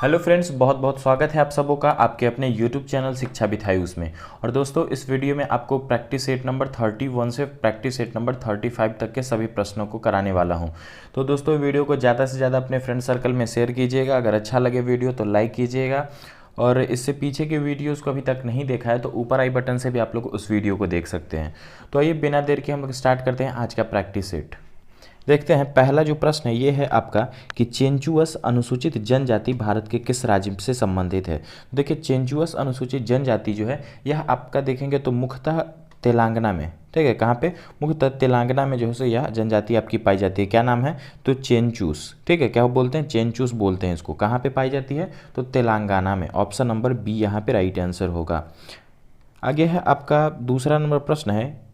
Hello friends, बहुत बहुत स्वागत है आप सबों का आपके अपने यूट्यूब चैनल शिक्षा बिथायूस में। और दोस्तों, इस वीडियो में आपको प्रैक्टिस सेट नंबर 31 से प्रैक्टिस सेट नंबर 35 तक के सभी प्रश्नों को कराने वाला हूं। तो दोस्तों, वीडियो को ज़्यादा से ज़्यादा अपने फ्रेंड सर्कल में शेयर कीजिएगा। अगर अच्छा लगे वीडियो तो लाइक कीजिएगा, और इससे पीछे के वीडियोज़ को अभी तक नहीं देखा है तो ऊपर आई बटन से भी आप लोग उस वीडियो को देख सकते हैं। तो आइए बिना देर के हम लोग स्टार्ट करते हैं आज का प्रैक्टिस सेट। देखते हैं, पहला जो प्रश्न है ये है आपका कि चेंचुअस अनुसूचित जनजाति भारत के किस राज्य से संबंधित है। देखिए, चेंचुअस अनुसूचित जनजाति जो है यह आपका देखेंगे तो मुख्यतः तेलंगाना में, ठीक है, कहाँ पे, मुख्यतः तेलंगाना में जो है सो यह जनजाति आपकी पाई जाती है। क्या नाम है? तो चेंचूस, ठीक है, क्या बोलते हैं? चेंचूस बोलते हैं इसको। कहाँ पे पाई जाती है? तो तेलंगाना में। ऑप्शन नंबर बी यहाँ पे राइट आंसर होगा। आगे है आपका दूसरा नंबर प्रश्न है,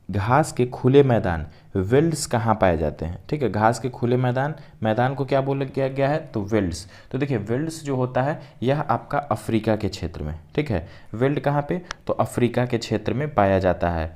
घास के खुले मैदान विल्ड्स कहाँ पाए जाते हैं। ठीक है, घास के खुले मैदान को क्या बोला गया है? तो विल्ड्स। तो देखिए, विल्ड्स जो होता है यह आपका अफ्रीका के क्षेत्र में, ठीक है, विल्ड कहाँ पे? तो अफ्रीका के क्षेत्र में पाया जाता है।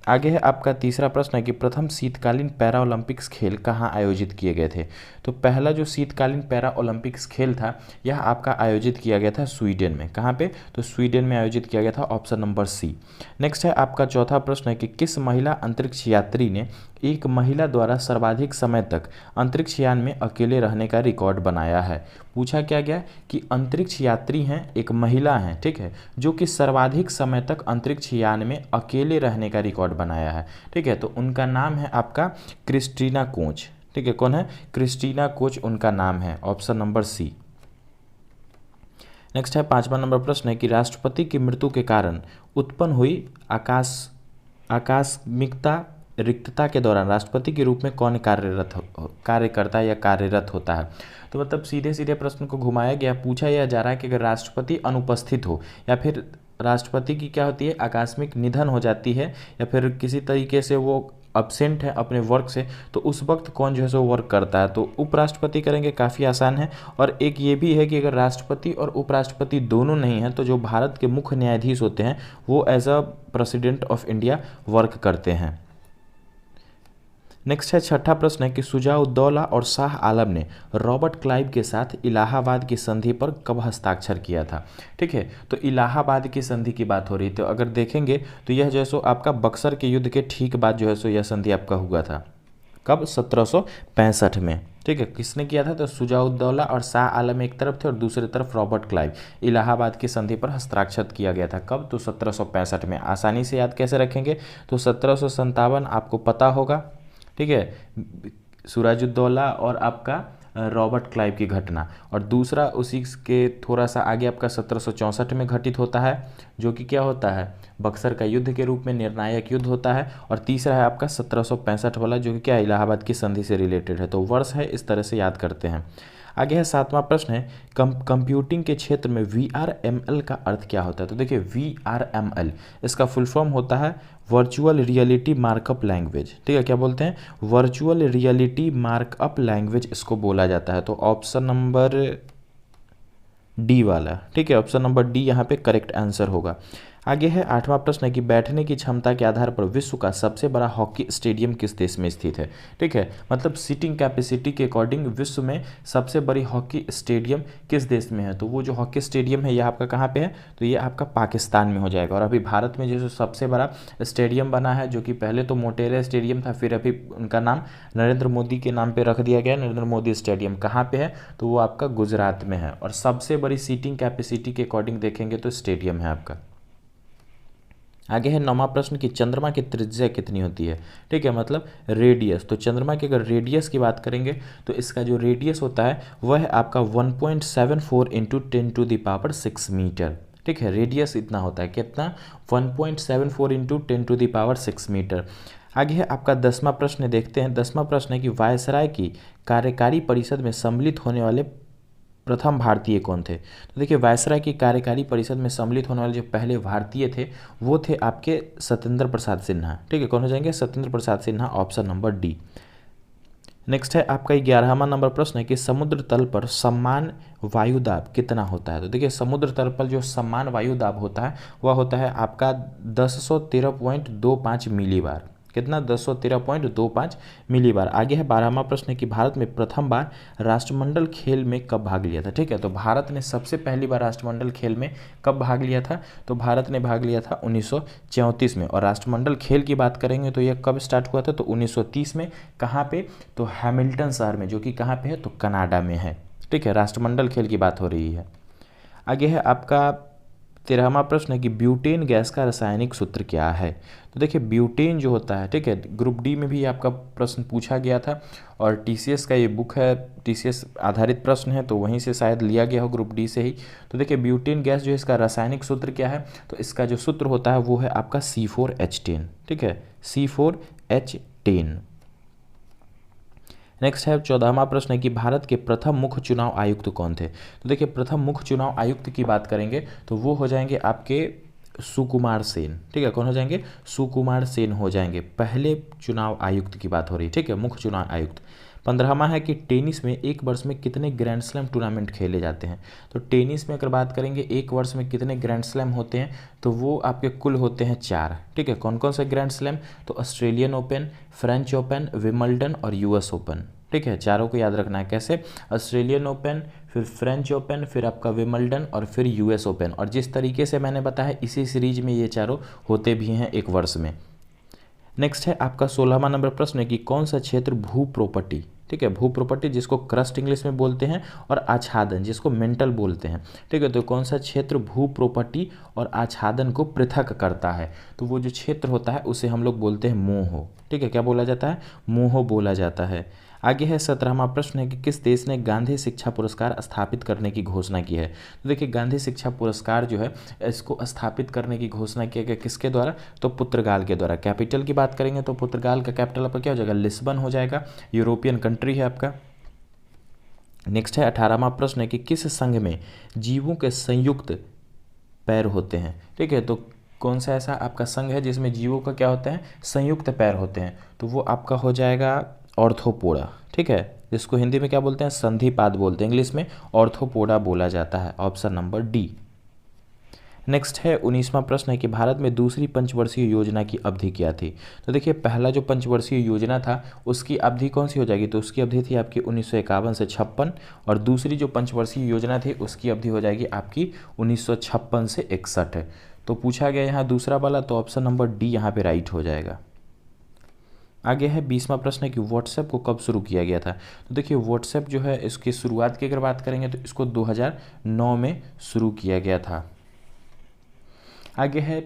आगे है आपका तीसरा प्रश्न है कि प्रथम शीतकालीन पैरा ओलंपिक्स खेल कहाँ आयोजित किए गए थे। तो पहला जो शीतकालीन पैरा ओलंपिक्स खेल था यह आपका आयोजित किया गया था स्वीडन में। कहाँ पे? तो स्वीडन में आयोजित किया गया था। ऑप्शन नंबर सी। नेक्स्ट है आपका चौथा प्रश्न है कि किस महिला अंतरिक्ष यात्री ने एक महिला द्वारा सर्वाधिक समय तक अंतरिक्ष यान में अकेले रहने का रिकॉर्ड बनाया है। पूछा क्या गया कि अंतरिक्ष यात्री हैं, एक महिला हैं, ठीक है, जो कि सर्वाधिक समय तक अंतरिक्ष यान में अकेले रहने का रिकॉर्ड बनाया है। ठीक है, तो उनका नाम है आपका क्रिस्टीना कोच। ठीक है, कौन है? क्रिस्टीना कोच उनका नाम है। ऑप्शन नंबर सी। नेक्स्ट है पांचवा नंबर प्रश्न है कि राष्ट्रपति की मृत्यु के कारण उत्पन्न हुई आकस्मिकता रिक्तता के दौरान राष्ट्रपति के रूप में कौन कार्य करता है या कार्यरत होता है। तो मतलब सीधे सीधे प्रश्न को घुमाया गया, पूछा यह जा रहा है कि अगर राष्ट्रपति अनुपस्थित हो या फिर राष्ट्रपति की क्या होती है, आकस्मिक निधन हो जाती है या फिर किसी तरीके से वो अब्सेंट है अपने वर्क से, तो उस वक्त कौन जो है सो वर्क करता है। तो उपराष्ट्रपति करेंगे, काफ़ी आसान है। और एक ये भी है कि अगर राष्ट्रपति और उपराष्ट्रपति दोनों नहीं हैं तो जो भारत के मुख्य न्यायाधीश होते हैं वो as a president of India work करते हैं। नेक्स्ट है छठा प्रश्न है कि शुजा-उद-दौला और शाह आलम ने रॉबर्ट क्लाइव के साथ इलाहाबाद की संधि पर कब हस्ताक्षर किया था। ठीक है, तो इलाहाबाद की संधि की बात हो रही है। तो अगर देखेंगे तो यह जो है सो आपका बक्सर के युद्ध के ठीक बाद जो है सो यह संधि आपका हुआ था। कब? 1765 में। ठीक है, किसने किया था? तो शुजा-उद-दौला और शाह आलम एक तरफ थे और दूसरी तरफ रॉबर्ट क्लाइव। इलाहाबाद की संधि पर हस्ताक्षर किया गया था। कब? तो 1765 में। आसानी से याद कैसे रखेंगे? तो 1757 आपको पता होगा, ठीक है, सिराजुद्दौला और आपका रॉबर्ट क्लाइव की घटना। और दूसरा उसी के थोड़ा सा आगे आपका 1764 में घटित होता है, जो कि क्या होता है, बक्सर का युद्ध के रूप में निर्णायक युद्ध होता है। और तीसरा है आपका 1765 वाला, जो कि क्या है, इलाहाबाद की संधि से रिलेटेड है। तो वर्ष है, इस तरह से याद करते हैं। आगे है सातवां प्रश्न है, कंप्यूटिंग के क्षेत्र में VRML का अर्थ क्या होता है। तो देखिए, VRML इसका फुल फॉर्म होता है वर्चुअल रियलिटी मार्कअप लैंग्वेज। ठीक है, क्या बोलते हैं? वर्चुअल रियलिटी मार्कअप लैंग्वेज इसको बोला जाता है। तो ऑप्शन नंबर डी वाला, ठीक है, ऑप्शन नंबर डी यहाँ पे करेक्ट आंसर होगा। आगे है आठवां प्रश्न है कि बैठने की क्षमता के आधार पर विश्व का सबसे बड़ा हॉकी स्टेडियम किस देश में स्थित है। ठीक है, मतलब सीटिंग कैपेसिटी के अकॉर्डिंग विश्व में सबसे बड़ी हॉकी स्टेडियम किस देश में है। तो वो जो हॉकी स्टेडियम है यह आपका कहाँ पे है? तो ये आपका पाकिस्तान में हो जाएगा। और अभी भारत में जो सबसे बड़ा स्टेडियम बना है, जो कि पहले तो मोटेरा स्टेडियम था, फिर अभी उनका नाम नरेंद्र मोदी के नाम पर रख दिया गया, नरेंद्र मोदी स्टेडियम। कहाँ पर है? तो वो आपका गुजरात में है। और सबसे बड़ी सीटिंग कैपेसिटी के अकॉर्डिंग देखेंगे तो स्टेडियम है आपका। आगे है नौवां प्रश्न कि चंद्रमा की त्रिज्या कितनी होती है। ठीक है, मतलब रेडियस। तो चंद्रमा की अगर रेडियस की बात करेंगे तो इसका जो रेडियस होता है वह है आपका 1.74 इंटू 10⁶ मीटर। ठीक है, रेडियस इतना होता है, कितना? 1.74 इंटू 10⁶ मीटर। आगे है आपका 10वां प्रश्न, देखते हैं। 10वां प्रश्न है कि वायसराय की कार्यकारी परिषद में सम्मिलित होने वाले प्रथम भारतीय कौन थे। तो देखिए, वायसराय की कार्यकारी परिषद में सम्मिलित होने वाले जो पहले भारतीय थे वो थे आपके सत्येंद्र प्रसाद सिन्हा। ठीक है, कौन हो जाएंगे? Satyendra Prasad Sinha. Option number D. Next है आपका 11वां नंबर प्रश्न है कि समुद्र तल पर समान वायुदाब कितना होता है। तो देखिए, समुद्र तल पर जो समान वायुदाब होता है वह होता है आपका 1013.25 मिलीबार। कितना 1013.25 मिली बार। आगे है 12वां प्रश्न है कि भारत में प्रथम बार राष्ट्रमंडल खेल में कब भाग लिया था। ठीक है, तो भारत ने सबसे पहली बार राष्ट्रमंडल खेल में कब भाग लिया था, तो भारत ने भाग लिया था 1934 में। और राष्ट्रमंडल खेल की बात करेंगे तो यह कब स्टार्ट हुआ था, तो 1930 में। कहाँ पे, तो हैमिल्टन शहर में, जो कि कहाँ पे है, तो कनाडा में है। ठीक है, राष्ट्रमंडल खेल की बात हो रही है। आगे है आपका 13वां प्रश्न है कि ब्यूटेन गैस का रासायनिक सूत्र क्या है। तो देखिए ब्यूटेन जो होता है, ठीक है, ग्रुप डी में भी आपका प्रश्न पूछा गया था और टीसीएस का ये बुक है, टीसीएस आधारित प्रश्न है, तो वहीं से शायद लिया गया हो ग्रुप डी से ही। तो देखिए ब्यूटेन गैस जो है इसका रासायनिक सूत्र क्या है, तो इसका जो सूत्र होता है वो है आपका C4H10। ठीक है, C4H10। नेक्स्ट है 14वां प्रश्न है कि भारत के प्रथम मुख्य चुनाव आयुक्त कौन थे। तो देखिए प्रथम मुख्य चुनाव आयुक्त की बात करेंगे तो वो हो जाएंगे आपके सुकुमार सेन। ठीक है, कौन हो जाएंगे, सुकुमार सेन हो जाएंगे। पहले चुनाव आयुक्त की बात हो रही है। ठीक है, मुख्य चुनाव आयुक्त। 15वां है कि टेनिस में एक वर्ष में कितने ग्रैंड स्लैम टूर्नामेंट खेले जाते हैं। तो टेनिस में अगर बात करेंगे एक वर्ष में कितने ग्रैंड स्लैम होते हैं, तो वो आपके कुल होते हैं 4। ठीक है, कौन कौन से ग्रैंड स्लैम, तो Australian open, French open, Wimbledon और यूएस ओपन। ठीक है, चारों को याद रखना है। कैसे, ऑस्ट्रेलियन ओपन, फिर फ्रेंच ओपन, फिर आपका विंबलडन और फिर यूएस ओपन। और जिस तरीके से मैंने बताया इसी सीरीज में ये चारों होते भी हैं एक वर्ष में। नेक्स्ट है आपका 16वां नंबर प्रश्न है कि कौन सा क्षेत्र भू प्रॉपर्टी, ठीक है, भू प्रॉपर्टी जिसको क्रस्ट इंग्लिश में बोलते हैं और आच्छादन जिसको मेंटल बोलते हैं। ठीक है, तो कौन सा क्षेत्र भू प्रॉपर्टी और आच्छादन को पृथक करता है, तो वो जो क्षेत्र होता है उसे हम लोग बोलते हैं मोह। ठीक है, क्या बोला जाता है, मोह बोला जाता है। आगे है 17वां प्रश्न है कि किस देश ने गांधी शिक्षा पुरस्कार स्थापित करने की घोषणा की है। तो देखिए गांधी शिक्षा पुरस्कार जो है इसको स्थापित करने की घोषणा किया गया किसके द्वारा, तो पुर्तगाल के द्वारा। कैपिटल की बात करेंगे तो पुर्तगाल का कैपिटल आपका क्या हो जाएगा, लिस्बन हो जाएगा, यूरोपियन कंट्री है आपका। नेक्स्ट है 18वां प्रश्न है कि किस संघ में जीवों के संयुक्त पैर होते हैं। ठीक है, तो कौन सा ऐसा आपका संघ है जिसमें जीवों का क्या होता है, संयुक्त पैर होते हैं, तो वो आपका हो जाएगा ऑर्थोपोडा। ठीक है, जिसको हिंदी में क्या बोलते हैं, संधिपाद बोलते हैं, इंग्लिश में ऑर्थोपोडा बोला जाता है। Option number D. नेक्स्ट है 19वां प्रश्न है कि भारत में दूसरी पंचवर्षीय योजना की अवधि क्या थी। तो देखिए पहला जो पंचवर्षीय योजना था उसकी अवधि कौन सी हो जाएगी, तो उसकी अवधि थी आपकी 1951 से 56, और दूसरी जो पंचवर्षीय योजना थी उसकी अवधि हो जाएगी आपकी 1956 से 61। तो पूछा गया यहाँ दूसरा वाला, तो ऑप्शन नंबर डी यहाँ पे राइट हो जाएगा। आगे है 20वां प्रश्न है कि व्हाट्सएप को कब शुरू किया गया था। तो देखिए व्हाट्सएप जो है इसकी शुरुआत की अगर बात करेंगे तो इसको 2009 में शुरू किया गया था। आगे है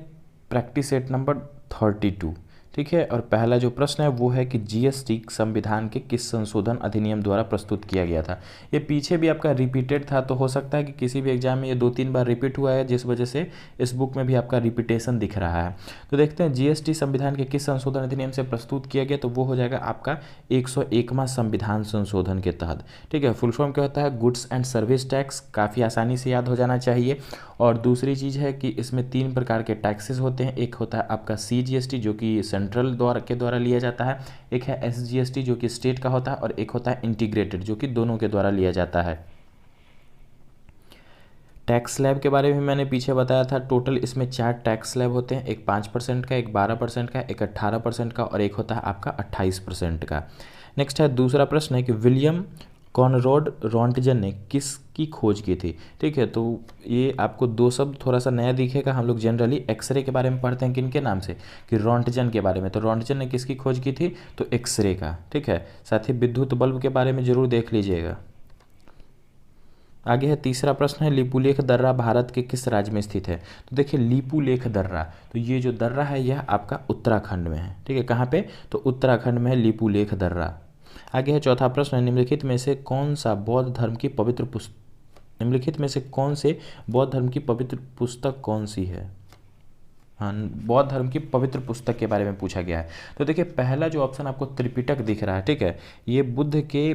प्रैक्टिस सेट नंबर 32। ठीक है, और पहला जो प्रश्न है वो है कि जीएसटी संविधान के किस संशोधन अधिनियम द्वारा प्रस्तुत किया गया था। ये पीछे भी आपका रिपीटेड था, तो हो सकता है कि किसी भी एग्जाम में ये 2-3 बार रिपीट हुआ है, जिस वजह से इस बुक में भी आपका रिपीटेशन दिख रहा है। तो देखते हैं जीएसटी संविधान के किस संशोधन अधिनियम से प्रस्तुत किया गया, तो वो हो जाएगा आपका 101वां संविधान संशोधन के तहत। ठीक है, फुल फॉर्म क्या होता है, गुड्स एंड सर्विस टैक्स, काफ़ी आसानी से याद हो जाना चाहिए। और दूसरी चीज़ है कि इसमें 3 प्रकार के टैक्सेस होते हैं। एक होता है आपका CGST जो कि सेंट्रल द्वारा लिया जाता है, एक है SGST जो कि स्टेट का होता है, और एक होता है इंटीग्रेटेड जो कि दोनों के द्वारा लिया जाता है। टैक्स स्लैब के बारे में मैंने पीछे बताया था। टोटल इसमें 4 टैक्स स्लैब होते हैं, एक 5% का, एक 12% का, एक 18% का और एक होता है आपका 28% का। नेक्स्ट है दूसरा प्रश्न है कि विलियम कॉनरैड रॉन्टगन ने किसकी खोज की थी। ठीक है, तो ये आपको 2 शब्द थोड़ा सा नया दिखेगा। हम लोग जनरली एक्सरे के बारे में पढ़ते हैं किनके नाम से, कि रॉन्टगन के बारे में। तो रॉन्टगन ने किसकी खोज की थी, तो एक्सरे का। ठीक है, साथ ही विद्युत बल्ब के बारे में जरूर देख लीजिएगा। आगे है तीसरा प्रश्न है लिपुलेख दर्रा भारत के किस राज्य में स्थित है। तो देखिए लिपुलेख दर्रा, तो ये जो दर्रा है यह आपका उत्तराखंड में है। ठीक है, कहाँ पे, तो उत्तराखंड में है लिपुलेख दर्रा। आगे है चौथा प्रश्न, निम्नलिखित में से कौन से बौद्ध धर्म की पवित्र पुस्तक कौन सी है। हाँ, बौद्ध धर्म की पवित्र पुस्तक के बारे में पूछा गया है। तो देखिए पहला जो ऑप्शन आपको त्रिपिटक दिख रहा है, ठीक है, ये बुद्ध के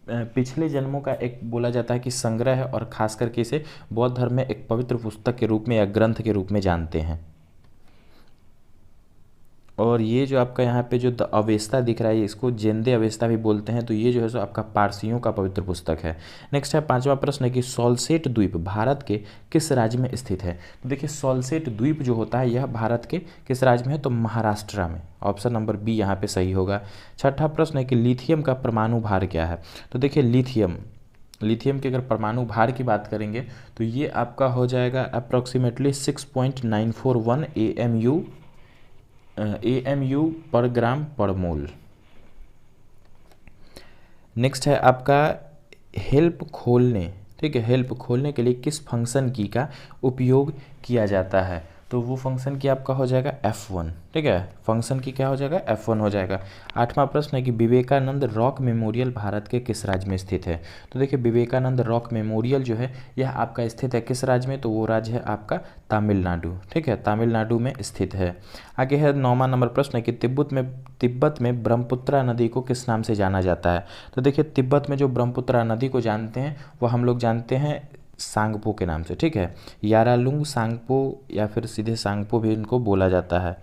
पिछले जन्मों का एक बोला जाता है कि संग्रह है, और खास करके इसे बौद्ध धर्म में एक पवित्र पुस्तक के रूप में या ग्रंथ के रूप में जानते हैं। और ये जो आपका यहाँ पे जो द अवेस्ता दिख रहा है, इसको जेंदे अवेस्ता भी बोलते हैं। तो ये जो है सो आपका पारसियों का पवित्र पुस्तक है। नेक्स्ट है 5वां प्रश्न है कि सॉल्सेट द्वीप भारत के किस राज्य में स्थित है। तो देखिए सॉल्सेट द्वीप जो होता है यह भारत के किस राज्य में है, तो महाराष्ट्र में। ऑप्शन नंबर बी यहाँ पे सही होगा। 6ठा प्रश्न है कि लिथियम का परमाणु भार क्या है। तो देखिए लिथियम के अगर परमाणु भार की बात करेंगे तो ये आपका हो जाएगा अप्रॉक्सीमेटली 6.941 AMU पर ग्राम पर मोल। नेक्स्ट है आपका हेल्प खोलने, ठीक है, हेल्प खोलने के लिए किस फंक्शन की का उपयोग किया जाता है। तो वो फंक्शन की आपका हो जाएगा F1, ठीक है, फंक्शन की क्या हो जाएगा, F1 हो जाएगा। 8वां प्रश्न है कि विवेकानंद रॉक मेमोरियल भारत के किस राज्य में स्थित है। तो देखिए विवेकानंद रॉक मेमोरियल जो है यह आपका स्थित है किस राज्य में, तो वो राज्य है आपका तमिलनाडु, ठीक है, तमिलनाडु में स्थित है। आगे है 9वां नंबर प्रश्न है कि तिब्बत में ब्रह्मपुत्रा नदी को किस नाम से जाना जाता है। तो देखिए तिब्बत में जो ब्रह्मपुत्रा नदी को जानते हैं वो हम लोग जानते हैं सांगपो के नाम से, ठीक है, यारालुंग सांगपो या फिर सीधे सांगपो भी इनको बोला जाता है।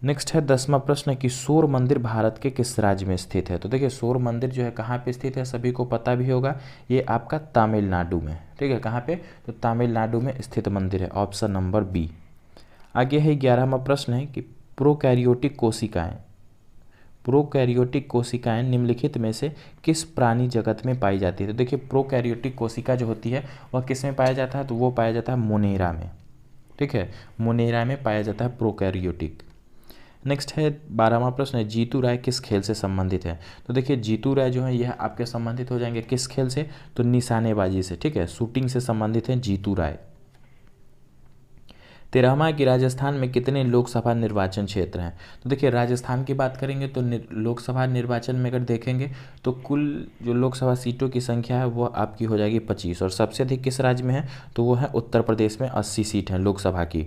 नेक्स्ट है 10वां प्रश्न है कि सूर्य मंदिर भारत के किस राज्य में स्थित है। तो देखिए सूर्य मंदिर जो है कहाँ पे स्थित है, सभी को पता भी होगा, ये आपका तमिलनाडु में, ठीक है, कहाँ पे, तो तमिलनाडु में स्थित मंदिर है, ऑप्शन नंबर बी। आगे है 11वां प्रश्न है कि प्रोकैरियोटिक कोशिकाएं निम्नलिखित में से किस प्राणी जगत में पाई जाती है। तो देखिए प्रोकैरियोटिक कोशिका जो होती है वह किस में पाया जाता है, तो वो पाया जाता है मोनेरा में, ठीक है, मोनेरा में पाया जाता है प्रोकैरियोटिक। नेक्स्ट है 12वां प्रश्न है जीतू राय किस खेल से संबंधित है। तो देखिए जीतू राय जो है यह आपके संबंधित हो जाएंगे किस खेल से, तो निशानेबाजी से, ठीक है, शूटिंग से संबंधित है जीतू राय। 13वां कि राजस्थान में कितने लोकसभा निर्वाचन क्षेत्र हैं। तो देखिए राजस्थान की बात करेंगे तो लोकसभा निर्वाचन में अगर देखेंगे तो कुल जो लोकसभा सीटों की संख्या है वो आपकी हो जाएगी 25, और सबसे अधिक किस राज्य में है, तो वो है उत्तर प्रदेश में 80 सीट हैं लोकसभा की।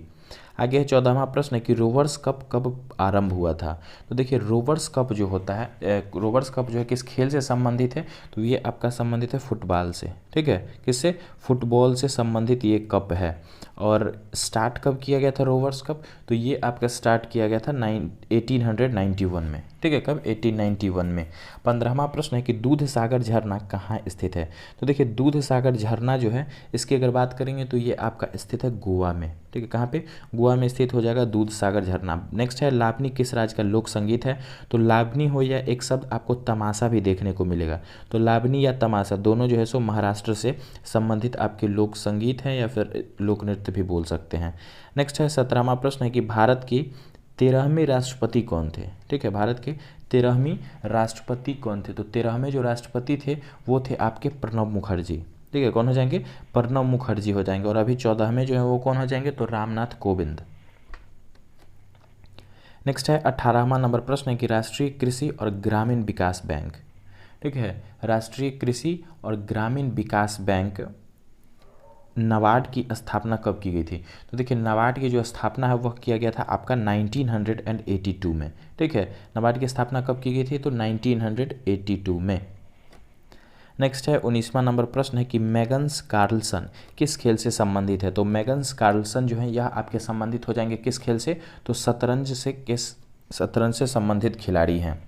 आगे है 14वां प्रश्न है कि रोवर्स कप कब आरंभ हुआ था। तो देखिए रोवर्स कप जो होता है, रोवर्स कप जो है किस खेल से संबंधित है, तो ये आपका संबंधित है फुटबॉल से, ठीक है, किससे, फुटबॉल से संबंधित ये कप है। और स्टार्ट कब किया गया था रोवर्स कप, तो ये आपका स्टार्ट किया गया था 1891 में, ठीक है, कब, 1891 में। 15वां प्रश्न है कि दूध सागर झरना कहाँ स्थित है। तो देखिए दूध सागर झरना जो है इसकी अगर बात करेंगे तो ये आपका स्थित है गोवा में, ठीक है, कहाँ पे, गोवा में स्थित हो जाएगा दूध सागर झरना। नेक्स्ट है लावनी किस राज्य का लोक संगीत है। तो लावनी हो या एक शब्द आपको तमाशा भी देखने को मिलेगा, तो लावनी या तमाशा दोनों जो है सो महाराष्ट्र से संबंधित आपके लोक संगीत हैं या फिर लोक नृत्य भी बोल सकते हैं। नेक्स्ट है 17वां प्रश्न है कि भारत की 13वें राष्ट्रपति कौन थे। ठीक है, भारत के 13वीं राष्ट्रपति कौन थे। तो 13वें जो राष्ट्रपति थे वो थे आपके प्रणब मुखर्जी। ठीक है, कौन हो जाएंगे, प्रणब मुखर्जी हो जाएंगे। और अभी 14वें जो है वो कौन हो जाएंगे, तो रामनाथ कोविंद। नेक्स्ट है 18वां नंबर प्रश्न है कि राष्ट्रीय कृषि और ग्रामीण विकास बैंक, ठीक है, राष्ट्रीय कृषि और ग्रामीण विकास बैंक नाबार्ड की स्थापना कब की गई थी। तो देखिए नाबार्ड की जो स्थापना है वह किया गया था आपका 1982 में। ठीक है, नाबार्ड की स्थापना कब की गई थी, तो 1982 में। नेक्स्ट है 19वां नंबर प्रश्न है कि मैग्नस कार्लसन किस खेल से संबंधित है। तो मैग्नस कार्लसन जो है यह आपके संबंधित हो जाएंगे किस खेल से, तो शतरंज से संबंधित खिलाड़ी हैं।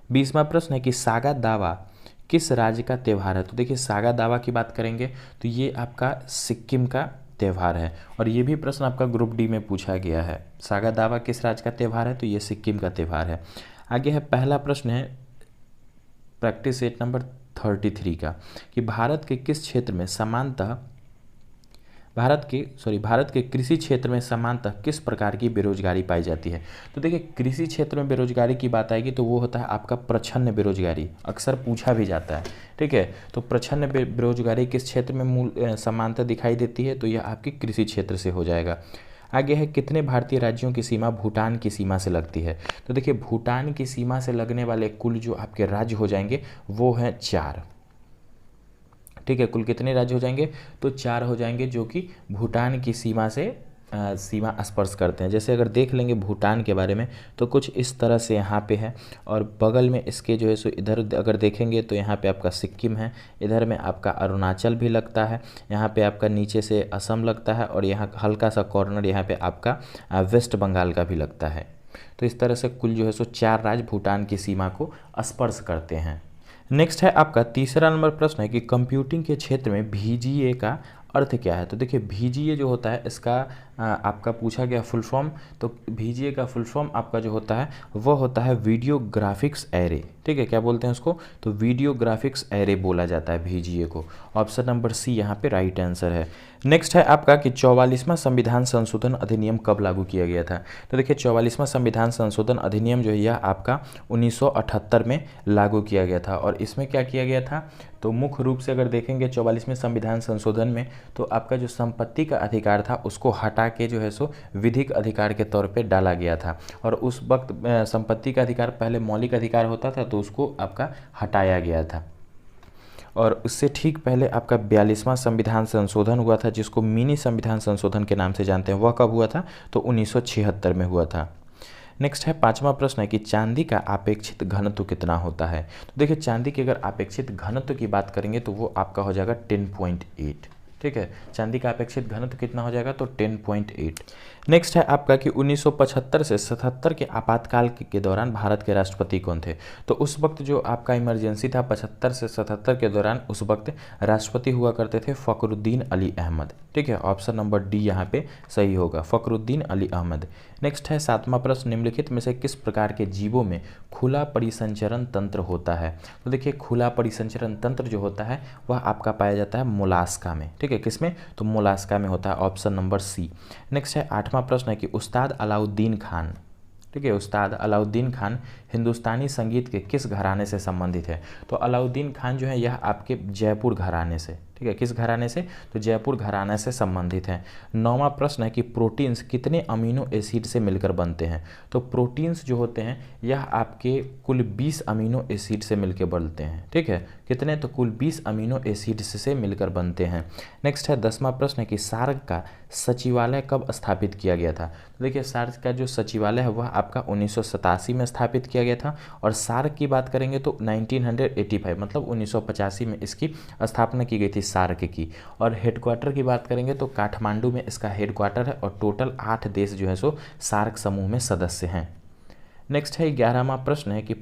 20वां प्रश्न है कि सागा दावा किस राज्य का त्यौहार है। तो देखिए सागा दावा की बात करेंगे तो ये आपका सिक्किम का त्यौहार है, और ये भी प्रश्न आपका ग्रुप डी में पूछा गया है। सागा दावा किस राज्य का त्यौहार है, तो ये सिक्किम का त्यौहार है। आगे है पहला प्रश्न है प्रैक्टिस सेट नंबर 33 का कि भारत के किस क्षेत्र में समानतः भारत के कृषि क्षेत्र में समानतः किस प्रकार की बेरोजगारी पाई जाती है। तो देखिए कृषि क्षेत्र में बेरोजगारी की बात आएगी तो वो होता है आपका प्रच्छन्न बेरोजगारी, अक्सर पूछा भी जाता है। ठीक है, तो प्रच्छन्न बेरोजगारी किस क्षेत्र में मूल समानता दिखाई देती है, तो यह आपकी कृषि क्षेत्र से हो जाएगा। आगे है कितने भारतीय राज्यों की सीमा भूटान की सीमा से लगती है। तो देखिए भूटान की सीमा से लगने वाले कुल जो आपके राज्य हो जाएंगे वो हैं 4। ठीक है, कुल कितने राज्य हो जाएंगे, तो 4 हो जाएंगे जो कि भूटान की सीमा से सीमा स्पर्श करते हैं। जैसे अगर देख लेंगे भूटान के बारे में तो कुछ इस तरह से यहाँ पे है, और बगल में इसके जो है सो इधर अगर देखेंगे तो यहाँ पे आपका सिक्किम है, इधर में आपका अरुणाचल भी लगता है, यहाँ पे आपका नीचे से असम लगता है, और यहाँ हल्का सा कॉर्नर यहाँ पे आपका वेस्ट बंगाल का भी लगता है। तो इस तरह से कुल जो है सो 4 राज्य भूटान की सीमा को स्पर्श करते हैं। नेक्स्ट है आपका तीसरा नंबर प्रश्न है कि कंप्यूटिंग के क्षेत्र में VGA का अर्थ क्या है। तो देखिए VGA जो होता है इसका आपका पूछा गया फुल फॉर्म। तो VGA का फुल फॉर्म आपका जो होता है वह होता है वीडियो ग्राफिक्स एरे। ठीक है, क्या बोलते हैं उसको, तो वीडियो ग्राफिक्स एरे बोला जाता है VGA को। ऑप्शन नंबर सी यहाँ पे राइट आंसर है। नेक्स्ट है आपका कि 44वां संविधान संशोधन अधिनियम कब लागू किया गया था। तो देखिए 44वां संविधान संशोधन अधिनियम जो है यह आपका 1978 में लागू किया गया था। और इसमें क्या किया गया था, तो मुख्य रूप से अगर देखेंगे 44वें संविधान संशोधन में तो आपका जो संपत्ति का अधिकार था उसको हटा के जो है सो विधिक अधिकार के तौर पे डाला गया था। और उस वक्त संपत्ति का अधिकार पहले मौलिक अधिकार होता था तो उसको आपका हटाया गया था। और उससे ठीक पहले आपका 42वां संविधान संशोधन हुआ था जिसको मिनी संविधान संशोधन के नाम से जानते हैं। वह कब हुआ था, तो 1976 में हुआ था। नेक्स्ट है 5वां प्रश्न है कि चांदी का अपेक्षित घनत्व कितना होता है। तो देखिए चांदी के अगर अपेक्षित घनत्व की बात करेंगे तो वो आपका हो जाएगा 10.8। ठीक है, चांदी का अपेक्षित घनत्व कितना हो जाएगा, तो 10.8। नेक्स्ट है आपका कि 1975 से 77 के आपातकाल के दौरान भारत के राष्ट्रपति कौन थे। तो उस वक्त जो आपका इमरजेंसी था 75 से 77 के दौरान उस वक्त राष्ट्रपति हुआ करते थे फ़खरुद्दीन अली अहमद। ठीक है, ऑप्शन नंबर डी यहाँ पे सही होगा, फ़खरुद्दीन अली अहमद। नेक्स्ट है 7वां प्रश्न, निम्नलिखित में से किस प्रकार के जीवों में खुला परिसंचरण तंत्र होता है। तो देखिए खुला परिसंचरण तंत्र जो होता है वह आपका पाया जाता है मोलास्का में। ठीक है, किसमें, तो मोलास्का में होता है, ऑप्शन नंबर सी। नेक्स्ट है 8वां प्रश्न है कि उस्ताद अलाउद्दीन खान, ठीक है, उस्ताद अलाउद्दीन खान हिंदुस्तानी संगीत के किस घराने से संबंधित है। तो अलाउद्दीन खान जो है यह आपके जयपुर घराने से, ठीक है, किस घराने से, तो जयपुर घराने से संबंधित है। 9वां प्रश्न है कि प्रोटीन्स कितने अमीनो एसिड से मिलकर बनते हैं। तो प्रोटीन्स जो होते हैं यह आपके कुल 20 अमीनो एसिड से मिलकर बनते हैं। ठीक है, कितने, तो कुल 20 अमीनो एसिड से मिलकर बनते हैं। नेक्स्ट है 10वां प्रश्न है कि सार्क का सचिवालय कब स्थापित किया गया था। तो देखिए सार्क का जो सचिवालय है वह आपका 1987 में स्थापित किया गया था। और सार्क की बात करेंगे तो 1985 मतलब 1985 में इसकी स्थापना की गई थी सार्क की। और हेडक्वार्टर की बात करेंगे तो काठमांडू में इसका हेडक्वार्टर है। और टोटल 8 देश जो है सो सार्क समूह में सदस्य हैं। नेक्स्ट है 11वां प्रश्न है कि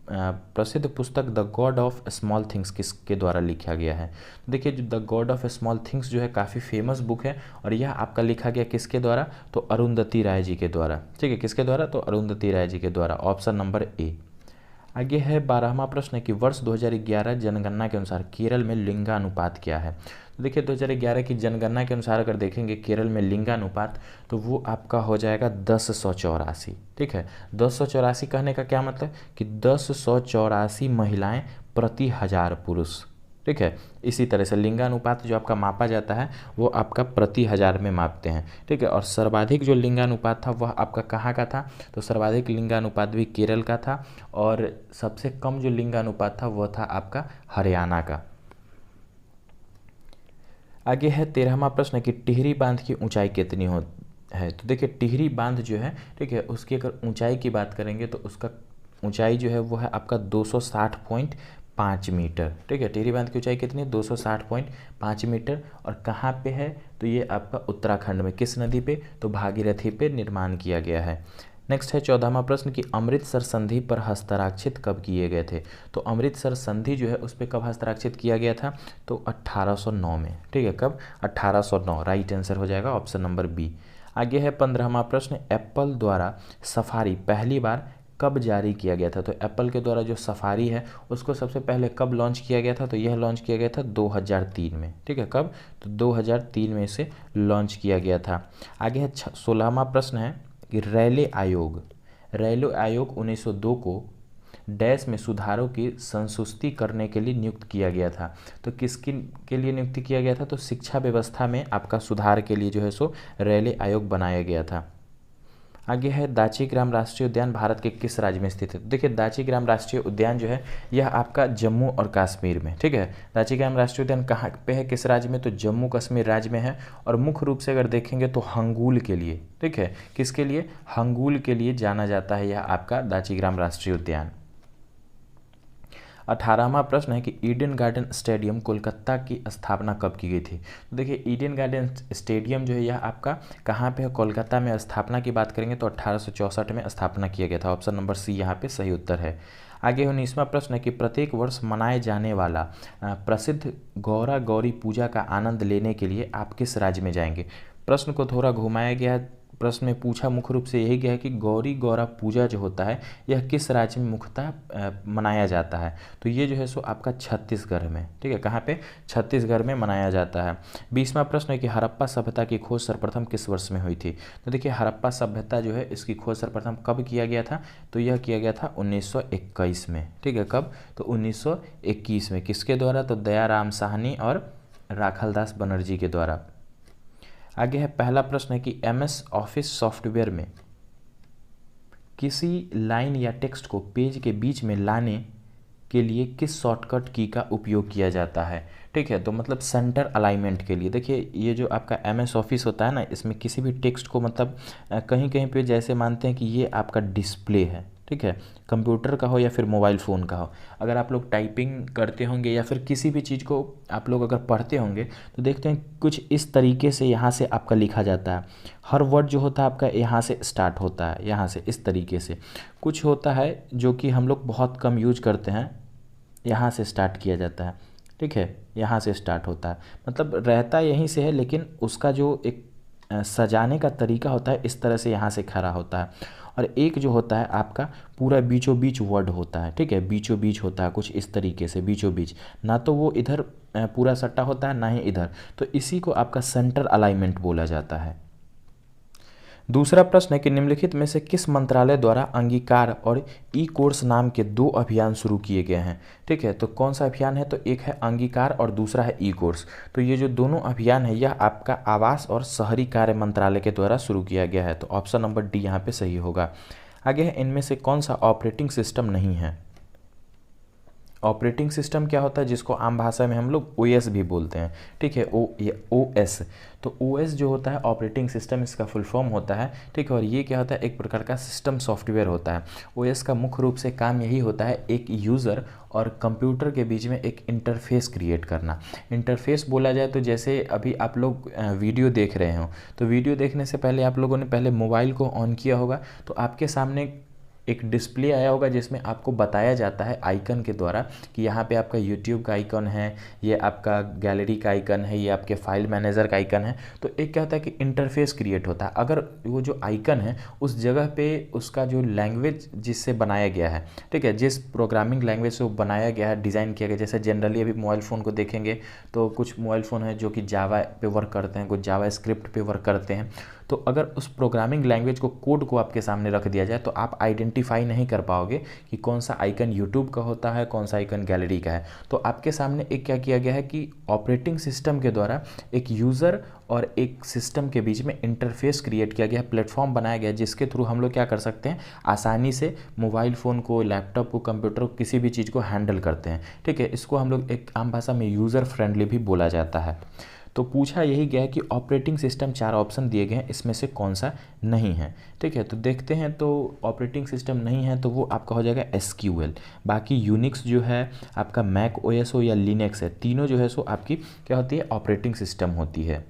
प्रसिद्ध पुस्तक the God of small things किसके द्वारा लिखा गया है। तो देखिए जो the God of small things जो है काफ़ी फेमस बुक है और यह आपका लिखा गया किसके द्वारा, तो अरुंधति राय जी के द्वारा। ठीक है, किसके द्वारा, तो अरुंधति राय जी के द्वारा, ऑप्शन नंबर ए। आगे है 12वां प्रश्न है कि वर्ष 2011 जनगणना के अनुसार केरल में लिंगानुपात क्या है। तो देखिए 2011 की जनगणना के अनुसार अगर देखेंगे केरल में लिंगानुपात तो वो आपका हो जाएगा 1084। ठीक है, 1084 कहने का क्या मतलब कि 1084 महिलाएं प्रति 1000 पुरुष। ठीक है, इसी तरह से लिंगानुपात जो आपका मापा जाता है वो आपका प्रति 1000 में मापते हैं। ठीक है, और सर्वाधिक जो लिंगानुपात था वह आपका कहाँ का था, तो सर्वाधिक लिंगानुपात भी केरल का था। और सबसे कम जो लिंगानुपात था वह था आपका हरियाणा का। आगे है 13वां प्रश्न कि टिहरी बांध की ऊंचाई कितनी है। तो देखिए टिहरी बांध जो है, ठीक है, उसकी अगर ऊंचाई की बात करेंगे तो उसका ऊंचाई जो है वो है आपका 260.5 मीटर। ठीक है, टिहरी बांध की ऊंचाई कितनी है, 260.5 मीटर। और कहाँ पे है, तो ये आपका उत्तराखंड में, किस नदी पे, तो भागीरथी पे निर्माण किया गया है। नेक्स्ट है 14वां प्रश्न कि अमृतसर संधि पर हस्ताक्षरित कब किए गए थे। तो अमृतसर संधि जो है उस पर कब हस्ताक्षरित किया गया था, तो 1809 में। ठीक है, कब, 1809, राइट आंसर हो जाएगा ऑप्शन नंबर बी। आगे है 15वां प्रश्न, एप्पल द्वारा सफारी पहली बार कब जारी किया गया था। तो एप्पल के द्वारा जो सफारी है उसको सबसे पहले कब लॉन्च किया गया था, तो यह लॉन्च किया गया था 2003 में। ठीक है, कब, तो 2003 में इसे लॉन्च किया गया था। आगे है 16वां प्रश्न है कि रैले आयोग 1902 को डैश में सुधारों की संस्तुति करने के लिए नियुक्त किया गया था। तो किसकी के लिए नियुक्त किया गया था, तो शिक्षा व्यवस्था में आपका सुधार के लिए जो है सो रैले आयोग बनाया गया था। आगे है दाचीग्राम राष्ट्रीय उद्यान भारत के किस राज्य में स्थित है। तो देखिए दाचीग्राम राष्ट्रीय उद्यान जो है यह आपका जम्मू और कश्मीर में, ठीक है। दाचीग्राम राष्ट्रीय उद्यान कहाँ पे है, किस राज्य में, तो जम्मू कश्मीर राज्य में है। और मुख्य रूप से अगर देखेंगे तो हंगूल के लिए, ठीक है, किसके लिए, हंगूल के लिए जाना जाता है यह आपका दाचीग्राम राष्ट्रीय उद्यान। 18वां प्रश्न है कि ईडन गार्डन स्टेडियम कोलकाता की स्थापना कब की गई थी। तो देखिए ईडन गार्डन स्टेडियम जो है यह आपका कहाँ पे है, कोलकाता में। स्थापना की बात करेंगे तो 1864 में स्थापना किया गया था। ऑप्शन नंबर सी यहाँ पे सही उत्तर है। आगे 19वां प्रश्न है कि प्रत्येक वर्ष मनाए जाने वाला प्रसिद्ध गौरा गौरी पूजा का आनंद लेने के लिए आप किस राज्य में जाएंगे। प्रश्न को थोड़ा घुमाया गया है। प्रश्न में पूछा मुख्य रूप से यही गया है कि गौरी गौरा पूजा जो होता है यह किस राज्य में मुख्यतः मनाया जाता है। तो ये जो है सो आपका छत्तीसगढ़ में, ठीक है, कहाँ पे, छत्तीसगढ़ में मनाया जाता है। 20वां प्रश्न है कि हड़प्पा सभ्यता की खोज सर्वप्रथम किस वर्ष में हुई थी। तो देखिए हड़प्पा सभ्यता जो है इसकी खोज सर्वप्रथम कब किया गया था, तो यह किया गया था 1921 में, ठीक है। कब, तो 1921 में। किसके द्वारा, तो दयाराम साहनी और राखलदास बनर्जी के द्वारा। आगे है पहला प्रश्न है कि एमएस ऑफिस सॉफ्टवेयर में किसी लाइन या टेक्स्ट को पेज के बीच में लाने के लिए किस शॉर्टकट की का उपयोग किया जाता है, ठीक है। तो मतलब सेंटर अलाइनमेंट के लिए। देखिए ये जो आपका एमएस ऑफिस होता है ना, इसमें किसी भी टेक्स्ट को मतलब कहीं कहीं पे जैसे मानते हैं कि ये आपका डिस्प्ले है, ठीक है, कंप्यूटर का हो या फिर मोबाइल फ़ोन का हो। अगर आप लोग टाइपिंग करते होंगे या फिर किसी भी चीज़ को आप लोग अगर पढ़ते होंगे तो देखते हैं कुछ इस तरीके से यहाँ से आपका लिखा जाता है। हर वर्ड जो होता है आपका यहाँ से स्टार्ट होता है, यहाँ से इस तरीके से। कुछ होता है जो कि हम लोग बहुत कम यूज करते हैं, यहाँ से स्टार्ट किया जाता है, ठीक है, यहाँ से स्टार्ट होता है। मतलब रहता यहीं से है लेकिन उसका जो एक सजाने का तरीका होता है इस तरह से यहाँ से खड़ा होता है। और एक जो होता है आपका पूरा बीचों बीच वर्ड होता है, ठीक है, बीचों बीच होता है कुछ इस तरीके से, बीचों बीच, ना तो वो इधर पूरा सट्टा होता है ना ही इधर। तो इसी को आपका सेंटर अलाइनमेंट बोला जाता है। दूसरा प्रश्न है कि निम्नलिखित में से किस मंत्रालय द्वारा अंगीकार और ई कोर्स नाम के 2 अभियान शुरू किए गए हैं, ठीक है। तो कौन सा अभियान है, तो एक है अंगीकार और दूसरा है ई कोर्स। तो ये जो दोनों अभियान है यह आपका आवास और शहरी कार्य मंत्रालय के द्वारा शुरू किया गया है। तो ऑप्शन नंबर डी यहाँ पे सही होगा। आगे है इनमें से कौन सा ऑपरेटिंग सिस्टम नहीं है। ऑपरेटिंग सिस्टम क्या होता है, जिसको आम भाषा में हम लोग ओएस भी बोलते हैं, ठीक है, ओएस। तो ओएस जो होता है ऑपरेटिंग सिस्टम, इसका फुल फॉर्म होता है, ठीक है। और ये क्या होता है, एक प्रकार का सिस्टम सॉफ्टवेयर होता है। ओएस का मुख्य रूप से काम यही होता है एक यूज़र और कंप्यूटर के बीच में एक इंटरफेस क्रिएट करना। इंटरफेस बोला जाए तो जैसे अभी आप लोग वीडियो देख रहे हो, तो वीडियो देखने से पहले आप लोगों ने पहले मोबाइल को ऑन किया होगा, तो आपके सामने एक डिस्प्ले आया होगा जिसमें आपको बताया जाता है आइकन के द्वारा कि यहाँ पे आपका यूट्यूब का आइकन है, ये आपका गैलरी का आइकन है, ये आपके फाइल मैनेजर का आइकन है। तो एक क्या होता है कि इंटरफेस क्रिएट होता है। अगर वो जो आइकन है उस जगह पे उसका जो लैंग्वेज जिससे बनाया गया है, ठीक है, जिस प्रोग्रामिंग लैंग्वेज से वो बनाया गया है, डिज़ाइन किया गया, जैसे जनरली अभी मोबाइल फ़ोन को देखेंगे तो कुछ मोबाइल फ़ोन है जो कि जावा पे वर्क करते हैं, कुछ जावा स्क्रिप्ट पे वर्क करते हैं। तो अगर उस प्रोग्रामिंग लैंग्वेज को, कोड को आपके सामने रख दिया जाए तो आप आइडेंटिफाई नहीं कर पाओगे कि कौन सा आइकन यूट्यूब का होता है, कौन सा आइकन गैलरी का है। तो आपके सामने एक क्या किया गया है कि ऑपरेटिंग सिस्टम के द्वारा एक यूज़र और एक सिस्टम के बीच में इंटरफेस क्रिएट किया गया, प्लेटफॉर्म बनाया गया जिसके थ्रू हम लोग क्या कर सकते हैं, आसानी से मोबाइल फ़ोन को, लैपटॉप को, कंप्यूटर को, किसी भी चीज़ को हैंडल करते हैं, ठीक है। इसको हम लोग एक आम भाषा में यूज़र फ्रेंडली भी बोला जाता है। तो पूछा यही गया है कि ऑपरेटिंग सिस्टम 4 ऑप्शन दिए गए हैं, इसमें से कौन सा नहीं है, ठीक है। तो देखते हैं, तो ऑपरेटिंग सिस्टम नहीं है तो वो आपका हो जाएगा एसक्यूएल। बाकी यूनिक्स जो है आपका, मैक ओएस हो या लिनक्स है, तीनों जो है सो आपकी क्या होती है, ऑपरेटिंग सिस्टम होती है।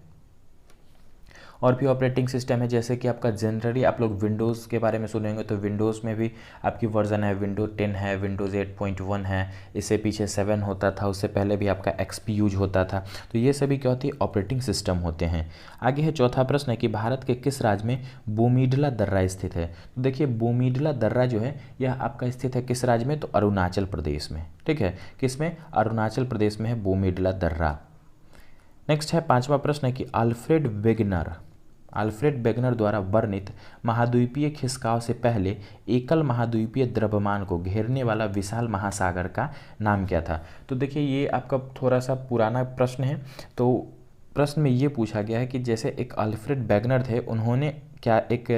और भी ऑपरेटिंग सिस्टम है जैसे कि आपका जनरली आप लोग विंडोज़ के बारे में सुने होंगे, तो विंडोज़ में भी आपकी वर्जन है, विंडोज 10 है, विंडोज़ 8.1 है, इससे पीछे 7 होता था, उससे पहले भी आपका एक्सपी यूज होता था। तो ये सभी क्या होती है, ऑपरेटिंग सिस्टम होते हैं। आगे है चौथा प्रश्न है कि भारत के किस राज्य में बोमीडला दर्रा स्थित है। तो देखिए बोमीडला दर्रा जो है यह आपका स्थित है किस राज्य में, तो अरुणाचल प्रदेश में, ठीक है। किस में, अरुणाचल प्रदेश में है बोमीडला दर्रा। नेक्स्ट है 5वां प्रश्न है कि अल्फ्रेड वेगनर द्वारा वर्णित महाद्वीपीय खिसकाव से पहले एकल महाद्वीपीय द्रव्यमान को घेरने वाला विशाल महासागर का नाम क्या था। तो देखिए ये आपका थोड़ा सा पुराना प्रश्न है। तो प्रश्न में ये पूछा गया है कि जैसे एक अल्फ्रेड वेगनर थे, उन्होंने क्या एक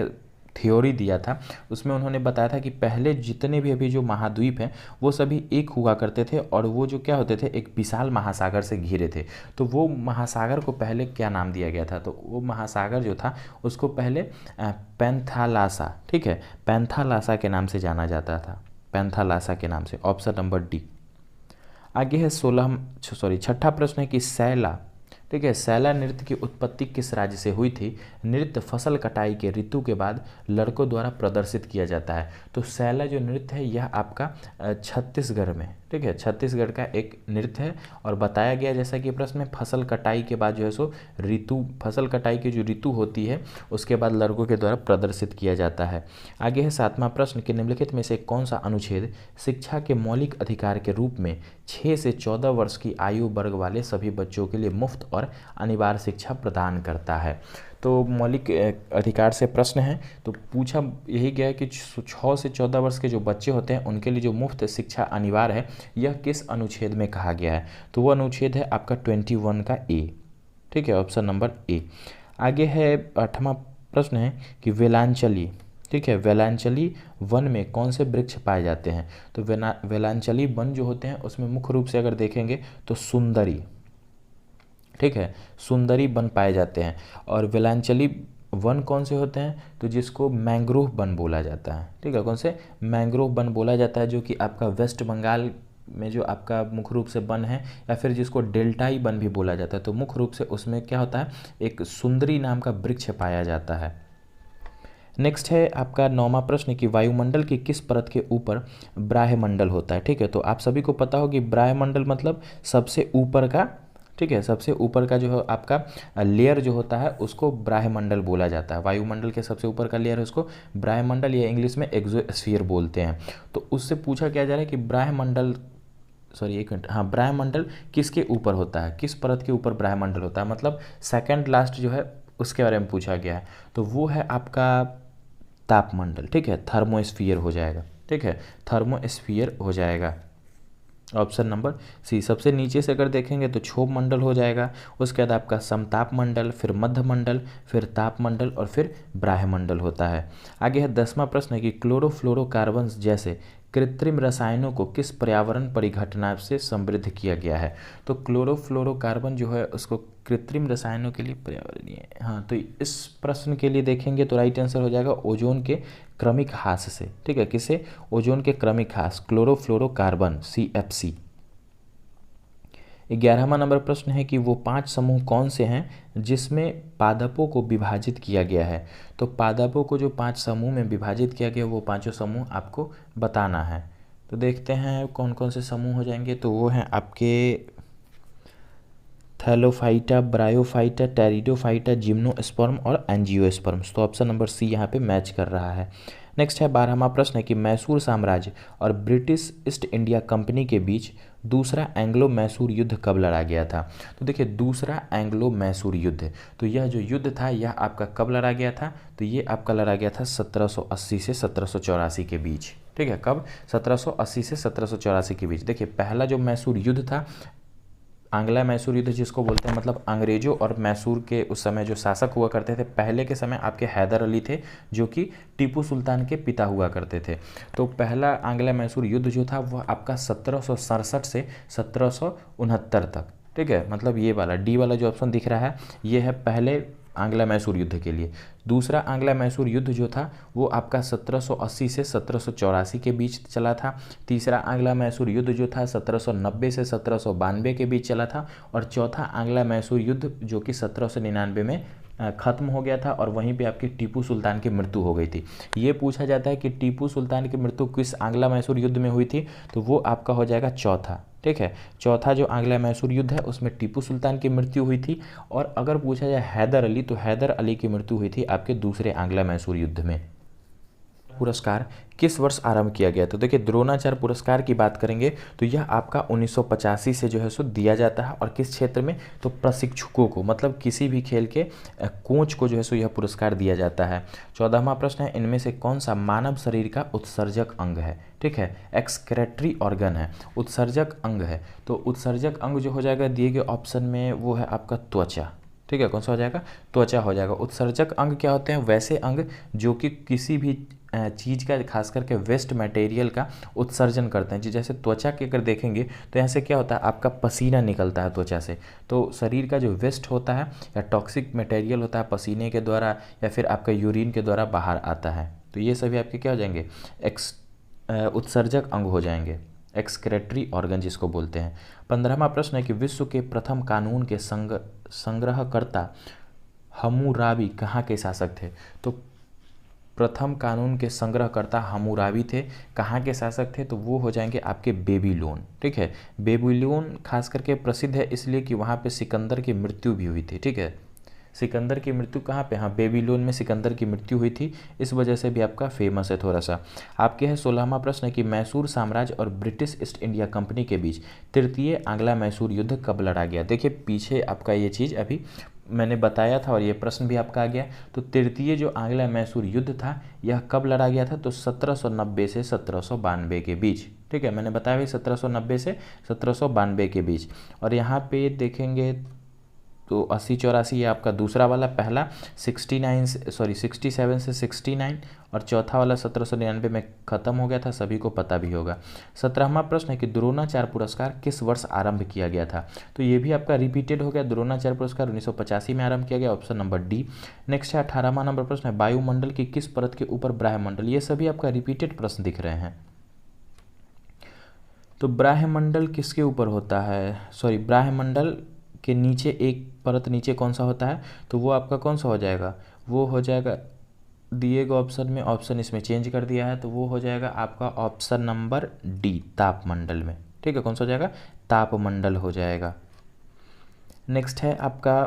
थ्योरी दिया था, उसमें उन्होंने बताया था कि पहले जितने भी अभी जो महाद्वीप हैं वो सभी एक हुआ करते थे और वो जो क्या होते थे, एक विशाल महासागर से घिरे थे। तो वो महासागर को पहले क्या नाम दिया गया था, तो वो महासागर जो था उसको पहले पैंथालासा, ठीक है, पैंथालासा के नाम से जाना जाता था, पैंथालासा के नाम से। Option number D. आगे है 6ठा प्रश्न है कि सैला, ठीक है, सैला नृत्य की उत्पत्ति किस राज्य से हुई थी। नृत्य फसल कटाई के ऋतु के बाद लड़कों द्वारा प्रदर्शित किया जाता है। तो सैला जो नृत्य है यह आपका छत्तीसगढ़ में, ठीक है, छत्तीसगढ़ का एक नृत्य है और बताया गया जैसा कि प्रश्न में फसल कटाई के बाद जो है सो ऋतु, फसल कटाई की जो ऋतु होती है उसके बाद लड़कों के द्वारा प्रदर्शित किया जाता है। आगे है 7वां प्रश्न कि निम्नलिखित में से कौन सा अनुच्छेद शिक्षा के मौलिक अधिकार के रूप में 6 से 14 वर्ष की आयु वर्ग वाले सभी बच्चों के लिए मुफ्त और अनिवार्य शिक्षा प्रदान करता है। तो मौलिक अधिकार से प्रश्न है, तो पूछा यही गया है कि 6 से 14 वर्ष के जो बच्चे होते हैं उनके लिए जो मुफ्त शिक्षा अनिवार्य है यह किस अनुच्छेद में कहा गया है। तो वो अनुच्छेद है आपका 21 का ए, ठीक है, ऑप्शन नंबर ए। आगे है 8वां प्रश्न है कि वेलांचली, ठीक है, वेलांचली वन में कौन से वृक्ष पाए जाते हैं। तो वेलांचली वन जो होते हैं उसमें मुख्य रूप से अगर देखेंगे तो सुंदरी, ठीक है, सुंदरी वन पाए जाते हैं। और वेलांचली वन कौन से होते हैं, तो जिसको मैंग्रोव वन बोला जाता है, ठीक है, कौन से, मैंग्रोव वन बोला जाता है, जो कि आपका वेस्ट बंगाल में जो आपका मुख्य रूप से वन है, या फिर जिसको डेल्टाई वन भी बोला जाता है। तो मुख्य रूप से उसमें क्या होता है, एक सुंदरी नाम का वृक्ष पाया जाता है। नेक्स्ट है आपका 9वां प्रश्न कि वायुमंडल की किस परत के ऊपर ब्राह्मंडल होता है। ठीक है, तो आप सभी को पता हो कि ब्राह्मंडल मतलब सबसे ऊपर का, ठीक है, सबसे ऊपर का जो है आपका लेयर जो होता है उसको ब्राह्मंडल बोला जाता है। वायुमंडल के सबसे ऊपर का लेयर है उसको ब्राह्मंडल या इंग्लिश में एक्सोस्फीयर बोलते हैं। तो उससे पूछा क्या जा रहा है कि ब्राह्मंडल, सॉरी एक मिनट, हाँ, ब्राह्मंडल किसके ऊपर होता है, किस परत के ऊपर ब्राह्मंडल होता है, मतलब सेकंड लास्ट जो है उसके बारे में पूछा गया है। तो वो है आपका तापमंडल, ठीक है, थर्मोस्फीयर हो जाएगा, ठीक है, थर्मोस्फीयर हो जाएगा। Option number C. सबसे नीचे से अगर देखेंगे तो क्षोभ मंडल हो जाएगा, उसके बाद आपका समताप मंडल, फिर मध्य मंडल, फिर तापमंडल और फिर ब्राह्मंडल होता है। आगे है 10वां प्रश्न है कि क्लोरोफ्लोरोकार्बन जैसे कृत्रिम रसायनों को किस पर्यावरण परिघटना से समृद्ध किया गया है। तो क्लोरोफ्लोरोकार्बन जो है उसको कृत्रिम रसायनों के लिए पर्यावरणीय, हाँ, तो इस प्रश्न के लिए देखेंगे तो राइट आंसर हो जाएगा ओजोन के क्रमिक ह्रास से, ठीक है, किसे, ओजोन के क्रमिक ह्रास, क्लोरोफ्लोरोकार्बन CFC। 11वां नंबर प्रश्न है कि वो 5 समूह कौन से हैं जिसमें पादपों को विभाजित किया गया है। तो पादपों को जो 5 समूह में विभाजित किया गया वो पांचों समूह आपको बताना है। तो देखते हैं कौन कौन से समूह हो जाएंगे। तो वो हैं आपके थैलोफाइटा, ब्रायोफाइटा, टेरिडोफाइटा, जिम्नोस्पर्म और एंजियोस्पर्म्स। तो ऑप्शन नंबर सी यहाँ पे मैच कर रहा है। नेक्स्ट है 12वां प्रश्न है कि मैसूर साम्राज्य और ब्रिटिश ईस्ट इंडिया कंपनी के बीच दूसरा एंग्लो मैसूर युद्ध कब लड़ा गया था। तो देखिए दूसरा एंग्लो मैसूर युद्ध, तो यह जो युद्ध था यह आपका कब लड़ा गया था। तो ये आपका लड़ा गया था 1780 से 1784 के बीच, ठीक है, कब, 1780 से 1784 के बीच। देखिए पहला जो मैसूर युद्ध था, आंग्ला मैसूर युद्ध जिसको बोलते हैं, मतलब अंग्रेजों और मैसूर के उस समय जो शासक हुआ करते थे पहले के समय आपके हैदर अली थे जो कि टीपू सुल्तान के पिता हुआ करते थे। तो पहला आंग्ला मैसूर युद्ध जो था वह आपका 1767 से 1769 तक, ठीक है, मतलब ये वाला डी वाला जो ऑप्शन दिख रहा है ये है पहले आंग्ला मैसूर युद्ध के लिए। दूसरा आंग्ला मैसूर युद्ध जो था वो आपका 1780 से 1784 के बीच चला था। तीसरा आंग्ला मैसूर युद्ध जो था 1790 से 1792 के बीच चला था। और चौथा आंग्ला मैसूर युद्ध जो कि 1799 में ख़त्म हो गया था और वहीं पे आपकी टीपू सुल्तान की मृत्यु हो गई थी। ये पूछा जाता है कि टीपू सुल्तान की मृत्यु किस आंग्ला मैसूर युद्ध में हुई थी, तो वो आपका हो जाएगा चौथा, ठीक है, चौथा जो आंग्ला मैसूर युद्ध है उसमें टीपू सुल्तान की मृत्यु हुई थी। और अगर पूछा जाए हैदर अली, तो हैदर अली की मृत्यु हुई थी आपके दूसरे आंग्ला मैसूर युद्ध में। पुरस्कार किस वर्ष आरंभ किया गया। तो देखिए द्रोणाचार्य पुरस्कार की बात करेंगे तो यह आपका 1985 से जो है सो दिया जाता है। और किस क्षेत्र में, तो प्रशिक्षकों को, मतलब किसी भी खेल के कोच को जो है सो यह पुरस्कार दिया जाता है। 14वां प्रश्न है इनमें से कौन सा मानव शरीर का उत्सर्जक अंग है। ठीक है, एक्सक्रेटरी ऑर्गन है, उत्सर्जक अंग है। तो उत्सर्जक अंग जो हो जाएगा दिए गए ऑप्शन में वो है आपका त्वचा, ठीक ठीक है, कौन सा हो जाएगा, त्वचा हो जाएगा। उत्सर्जक अंग क्या होते हैं, वैसे अंग जो कि किसी भी चीज़ का खास करके वेस्ट मटेरियल का उत्सर्जन करते हैं। जैसे त्वचा के अगर देखेंगे तो यहाँ से क्या होता है, आपका पसीना निकलता है त्वचा से, तो शरीर का जो वेस्ट होता है या टॉक्सिक मटेरियल होता है पसीने के द्वारा या फिर आपका यूरिन के द्वारा बाहर आता है, तो ये सभी आपके क्या हो जाएंगे, उत्सर्जक अंग हो जाएंगे, एक्सक्रेटरी ऑर्गन जिसको बोलते हैं। 15वां प्रश्न है कि विश्व के प्रथम कानून के संग्रहकर्ता हम्मुराबी कहाँ के शासक थे। तो प्रथम कानून के संग्रहकर्ता हम्मुराबी थे, कहाँ के शासक थे, तो वो हो जाएंगे आपके बेबीलोन। ठीक है, बेबीलोन खास करके प्रसिद्ध है इसलिए कि वहाँ पे सिकंदर की मृत्यु भी हुई थी। ठीक है, सिकंदर की मृत्यु कहाँ पे, हाँ बेबीलोन में सिकंदर की मृत्यु हुई थी, इस वजह से भी आपका फेमस है थोड़ा सा। आपके है 16वां प्रश्न है कि मैसूर साम्राज्य और ब्रिटिश ईस्ट इंडिया कंपनी के बीच तृतीय आंग्ला मैसूर युद्ध कब लड़ा गया। देखिए पीछे आपका ये चीज़ अभी मैंने बताया था और ये प्रश्न भी आपका आ गया। तो तृतीय जो आंग्ला मैसूर युद्ध था यह कब लड़ा गया था, तो 1790 से 1792 के बीच। ठीक है, मैंने बताया भाई 1790 से 1792 के बीच। और यहाँ पे देखेंगे तो 80-84 ये आपका दूसरा वाला, पहला 67 से 69 और चौथा वाला 1799 में ख़त्म हो गया था, सभी को पता भी होगा। 17वां प्रश्न है कि द्रोणाचार्य पुरस्कार किस वर्ष आरंभ किया गया था। तो ये भी आपका रिपीटेड हो गया, द्रोणाचार्य पुरस्कार 1985 में आरंभ किया गया, ऑप्शन नंबर डी। नेक्स्ट है 18वां नंबर प्रश्न है वायुमंडल की किस परत के ऊपर ब्रह्मंडल, ये सभी आपका रिपीटेड प्रश्न दिख रहे हैं। तो ब्रह्मंडल किसके ऊपर होता है, सॉरी ब्रह्मंडल के नीचे एक परत नीचे कौन सा होता है, तो वो आपका कौन सा हो जाएगा, वो हो जाएगा दिए गए ऑप्शन में, ऑप्शन इसमें चेंज कर दिया है तो वो हो जाएगा आपका ऑप्शन नंबर डी तापमंडल में। ठीक है, कौन सा हो जाएगा, तापमंडल हो जाएगा। नेक्स्ट है आपका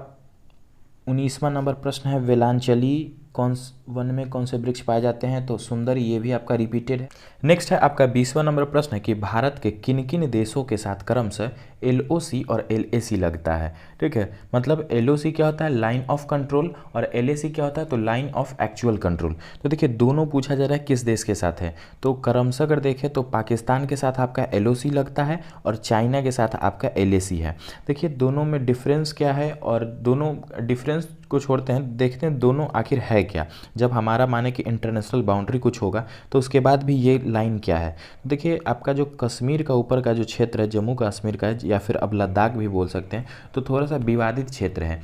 19वां नंबर प्रश्न है वेलांचली कौन वन में कौन से वृक्ष पाए जाते हैं, तो सुंदर, ये भी आपका रिपीटेड है। नेक्स्ट है आपका 20वां नंबर प्रश्न है कि भारत के किन किन देशों के साथ क्रमशः LOC और LAC लगता है। ठीक है, मतलब LOC क्या होता है, लाइन ऑफ कंट्रोल, और LAC क्या होता है, तो लाइन ऑफ एक्चुअल कंट्रोल। तो देखिए दोनों पूछा जा रहा है किस देश के साथ है, तो क्रमशः अगर देखें तो पाकिस्तान के साथ आपका LOC लगता है और चाइना के साथ आपका LAC है। देखिए दोनों में डिफरेंस क्या है, और दोनों डिफरेंस को छोड़ते हैं, देखते हैं दोनों आखिर है क्या। जब हमारा माने कि इंटरनेशनल बाउंड्री कुछ होगा तो उसके बाद भी ये लाइन क्या है। देखिए आपका जो कश्मीर का ऊपर का जो क्षेत्र है, जम्मू कश्मीर का है या फिर अब लद्दाख भी बोल सकते हैं, तो थोड़ा सा विवादित क्षेत्र है।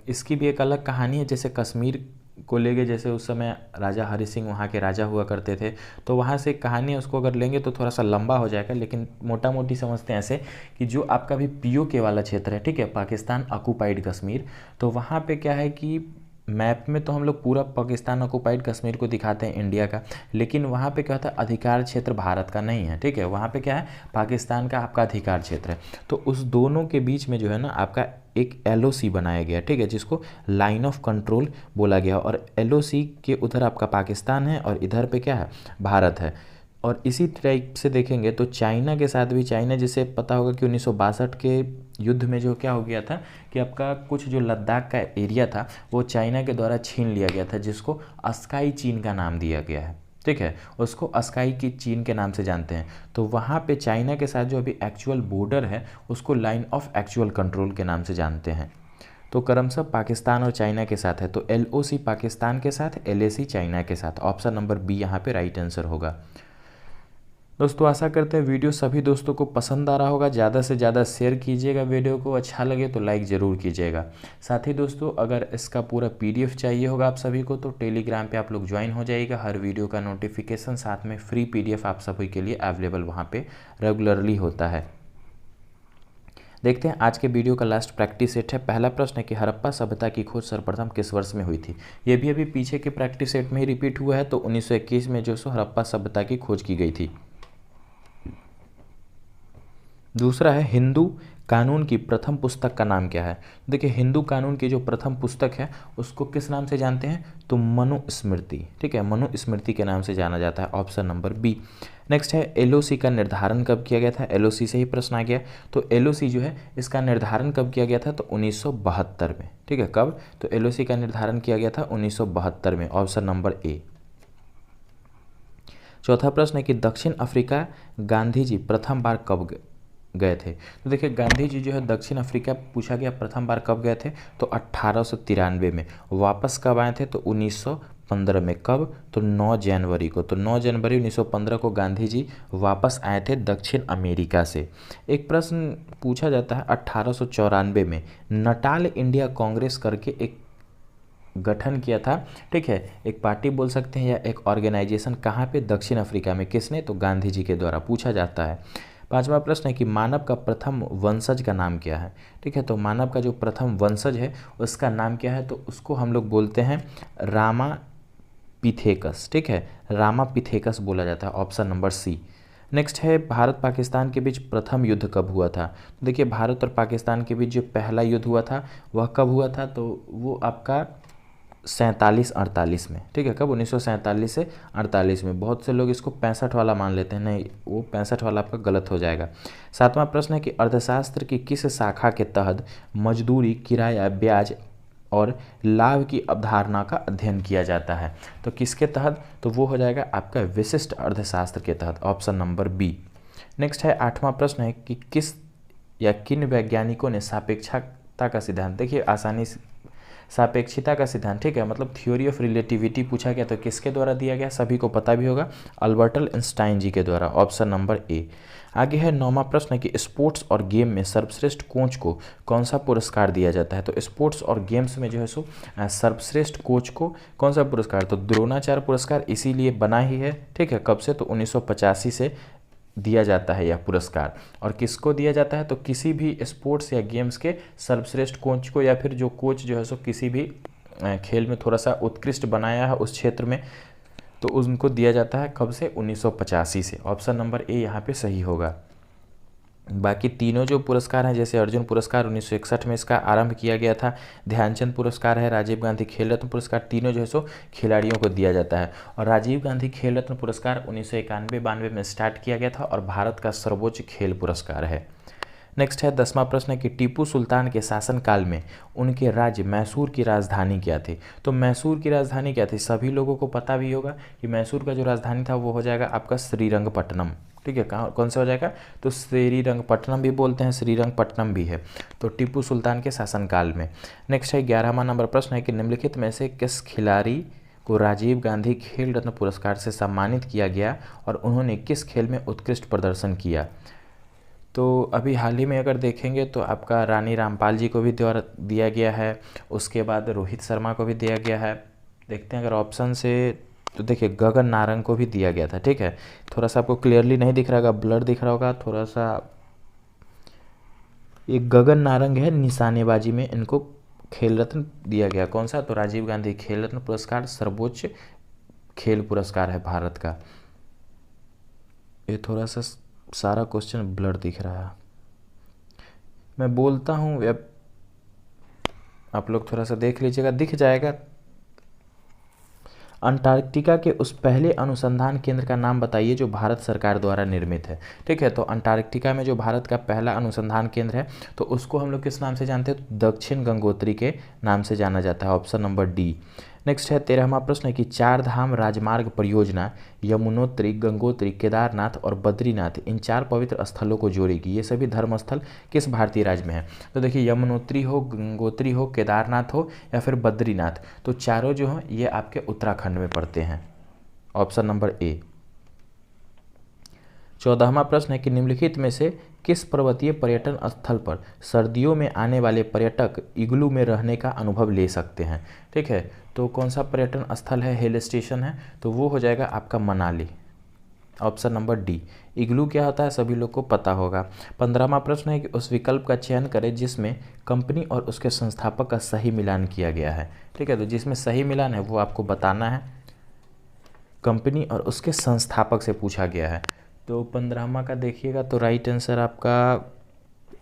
इसकी भी एक अलग कहानी है। जैसे कश्मीर को लेके, जैसे उस समय राजा हरि सिंह वहाँ के राजा हुआ करते थे, तो वहाँ से कहानी उसको अगर लेंगे तो थोड़ा सा लंबा हो जाएगा, लेकिन मोटा मोटी समझते हैं ऐसे कि जो आपका भी POK वाला क्षेत्र है, ठीक है, पाकिस्तान ऑक्युपाइड कश्मीर, तो वहाँ पे क्या है कि मैप में तो हम लोग पूरा पाकिस्तान ऑक्युपाइड कश्मीर को दिखाते हैं इंडिया का, लेकिन वहाँ पे क्या होता है, अधिकार क्षेत्र भारत का नहीं है। ठीक है, वहाँ पे क्या है, पाकिस्तान का आपका अधिकार क्षेत्र है। तो उस दोनों के बीच में जो है ना आपका एक LOC बनाया गया, ठीक है, जिसको लाइन ऑफ कंट्रोल बोला गया, और LOC के उधर आपका पाकिस्तान है और इधर पे क्या है, भारत है। और इसी टाइप से देखेंगे तो चाइना के साथ भी, चाइना जिसे पता होगा कि 1962 के युद्ध में जो क्या हो गया था कि आपका कुछ जो लद्दाख का एरिया था वो चाइना के द्वारा छीन लिया गया था, जिसको अस्काई चीन का नाम दिया गया है। ठीक है, उसको अस्काई की चीन के नाम से जानते हैं। तो वहाँ पे चाइना के साथ जो अभी एक्चुअल बॉर्डर है उसको लाइन ऑफ एक्चुअल कंट्रोल के नाम से जानते हैं। तो क्रमशः पाकिस्तान और चाइना के साथ है, तो LOC पाकिस्तान के साथ, LAC चाइना के साथ, ऑप्शन नंबर बी यहाँ पे राइट आंसर होगा। दोस्तों आशा करते हैं वीडियो सभी दोस्तों को पसंद आ रहा होगा। ज़्यादा से ज़्यादा शेयर कीजिएगा वीडियो को, अच्छा लगे तो लाइक ज़रूर कीजिएगा। साथ ही दोस्तों अगर इसका पूरा PDF चाहिए होगा आप सभी को तो टेलीग्राम पे आप लोग ज्वाइन हो जाइएगा। हर वीडियो का नोटिफिकेशन साथ में फ्री PDF आप सभी के लिए अवेलेबल वहाँ पर रेगुलरली होता है। देखते हैं आज के वीडियो का लास्ट प्रैक्टिस सेट है। पहला प्रश्न है कि हड़प्पा सभ्यता की खोज सर्वप्रथम किस वर्ष में हुई थी। ये भी अभी पीछे के प्रैक्टिस सेट में ही रिपीट हुआ है। तो 1921 में जो सो हड़प्पा सभ्यता की खोज की गई थी। दूसरा है हिंदू कानून की प्रथम पुस्तक का नाम क्या है। देखिए हिंदू कानून की जो प्रथम पुस्तक है उसको किस नाम से जानते हैं, तो मनुस्मृति। ठीक है, मनुस्मृति के नाम से जाना जाता है, ऑप्शन नंबर बी। नेक्स्ट है LOC का निर्धारण कब किया गया था। LOC से ही प्रश्न आ गया। तो LOC जो है इसका निर्धारण कब किया गया था, तो 1972 में। ठीक है, कब, तो LOC का निर्धारण किया गया था 1972 में, ऑप्शन नंबर ए। चौथा प्रश्न है कि दक्षिण अफ्रीका गांधी जी प्रथम बार कब गए। गए थे। तो देखिए गांधी जी जो है दक्षिण अफ्रीका पूछा गया प्रथम बार कब गए थे, तो 1893 में। वापस कब आए थे, तो 1915 में। कब, तो 9 जनवरी को। तो 9 जनवरी 1915 को गांधी जी वापस आए थे दक्षिण अमेरिका से। एक प्रश्न पूछा जाता है 1894 में नटाल इंडिया कांग्रेस करके एक गठन किया था, ठीक है, एक पार्टी बोल सकते हैं या एक ऑर्गेनाइजेशन, कहाँ पे, दक्षिण अफ्रीका में। किसने, तो गांधी जी के द्वारा। पूछा जाता है। पांचवा प्रश्न है कि मानव का प्रथम वंशज का नाम क्या है, ठीक है। तो मानव का जो प्रथम वंशज है उसका नाम क्या है, तो उसको हम लोग बोलते हैं रामापिथेकस, ठीक है, रामापिथेकस बोला जाता है। ऑप्शन नंबर सी। नेक्स्ट है भारत पाकिस्तान के बीच प्रथम युद्ध कब हुआ था। तो देखिए भारत और पाकिस्तान के बीच जो पहला युद्ध हुआ था वह कब हुआ था, तो वो आपका 47-48 में, ठीक है। कब, 1947 से 48 में। बहुत से लोग इसको 65 वाला मान लेते हैं, नहीं, वो 65 वाला आपका गलत हो जाएगा। सातवां प्रश्न है कि अर्थशास्त्र की किस शाखा के तहत मजदूरी, किराया, ब्याज और लाभ की अवधारणा का अध्ययन किया जाता है। तो किसके तहत, तो वो हो जाएगा आपका विशिष्ट अर्थशास्त्र के तहत। Option number B. नेक्स्ट है आठवां प्रश्न है कि किस या किन वैज्ञानिकों ने सापेक्षता का सिद्धांत, देखिए आसानी से, सापेक्षिता का सिद्धांत, ठीक है, मतलब थ्योरी ऑफ रिलेटिविटी पूछा गया तो किसके द्वारा दिया गया, सभी को पता भी होगा, अल्बर्ट आइंस्टाइन जी के द्वारा। Option number A. आगे है नौवां प्रश्न कि स्पोर्ट्स और गेम में सर्वश्रेष्ठ कोच को कौन सा पुरस्कार दिया जाता है। तो स्पोर्ट्स और गेम्स में जो है सो सर्वश्रेष्ठ कोच को कौन सा पुरस्कार, तो द्रोणाचार्य पुरस्कार इसीलिए बना ही है, ठीक है। कब से, तो 1985 से दिया जाता है यह पुरस्कार। और किसको दिया जाता है, तो किसी भी स्पोर्ट्स या गेम्स के सर्वश्रेष्ठ कोच को, या फिर जो कोच जो है सो किसी भी खेल में थोड़ा सा उत्कृष्ट बनाया है उस क्षेत्र में, तो उनको दिया जाता है। कब से, 1985 से। ऑप्शन नंबर ए यहाँ पे सही होगा। बाकी तीनों जो पुरस्कार हैं, जैसे अर्जुन पुरस्कार 1961 में इसका आरंभ किया गया था, ध्यानचंद पुरस्कार है, राजीव गांधी खेल रत्न पुरस्कार, तीनों जो है सो खिलाड़ियों को दिया जाता है। और राजीव गांधी खेल रत्न पुरस्कार 1991-92 में स्टार्ट किया गया था और भारत का सर्वोच्च खेल पुरस्कार है। नेक्स्ट है 10वां प्रश्न है कि टीपू सुल्तान के शासनकाल में उनके राज्य मैसूर की राजधानी क्या थी। तो मैसूर की राजधानी क्या थी, सभी लोगों को पता भी होगा कि मैसूर का जो राजधानी था वो हो जाएगा आपका श्रीरंगपट्टनम, ठीक है। कहाँ, कौन सा हो जाएगा, तो श्रीरंगपट्टनम भी बोलते हैं, श्रीरंगपट्टनम भी है। तो टीपू सुल्तान के शासनकाल में। नेक्स्ट है 11वां नंबर प्रश्न है कि निम्नलिखित में से किस खिलाड़ी को राजीव गांधी खेल रत्न पुरस्कार से सम्मानित किया गया और उन्होंने किस खेल में उत्कृष्ट प्रदर्शन किया। तो अभी हाल ही में अगर देखेंगे तो आपका रानी रामपाल जी को भी द्वारा दिया गया है, उसके बाद रोहित शर्मा को भी दिया गया है। देखते हैं अगर ऑप्शन से, तो देखिए गगन नारंग को भी दिया गया था, ठीक है। थोड़ा सा आपको क्लियरली नहीं दिख रहा होगा, ब्लर दिख रहा होगा थोड़ा सा। ये गगन नारंग है, निशानेबाजी में इनको खेल रत्न दिया गया। कौन सा, तो राजीव गांधी खेल रत्न पुरस्कार सर्वोच्च खेल पुरस्कार है भारत का। ये थोड़ा सा सारा क्वेश्चन ब्लर दिख रहा है, मैं बोलता हूँ, आप लोग थोड़ा सा देख लीजिएगा, दिख जाएगा। अंटार्कटिका के उस पहले अनुसंधान केंद्र का नाम बताइए जो भारत सरकार द्वारा निर्मित है, ठीक है। तो अंटार्कटिका में जो भारत का पहला अनुसंधान केंद्र है तो उसको हम लोग किस नाम से जानते हैं, दक्षिण गंगोत्री के नाम से जाना जाता है। Option number D. नेक्स्ट है 13वां प्रश्न है कि चार धाम राजमार्ग परियोजना यमुनोत्री, गंगोत्री, केदारनाथ और बद्रीनाथ इन 4 पवित्र स्थलों को जोड़ेगी। ये सभी धर्म स्थल किस भारतीय राज्य में है। तो देखिए यमुनोत्री हो, गंगोत्री हो, केदारनाथ हो या फिर बद्रीनाथ, तो चारों जो हैं ये आपके उत्तराखंड में पड़ते हैं। Option number A. 14वां प्रश्न है कि निम्नलिखित में से किस पर्वतीय पर्यटन स्थल पर सर्दियों में आने वाले पर्यटक इग्लू में रहने का अनुभव ले सकते हैं, ठीक है। तो कौन सा पर्यटन स्थल है, हिल स्टेशन है, तो वो हो जाएगा आपका Manali. Option number D. Igloo क्या होता है सभी लोग को पता होगा। 15वां प्रश्न है कि उस विकल्प का चयन करें जिसमें कंपनी और उसके संस्थापक का सही मिलान किया गया है, ठीक है। तो जिसमें सही मिलान है वो आपको बताना है, कंपनी और उसके संस्थापक से पूछा गया है। तो 15वां का देखिएगा तो राइट आंसर आपका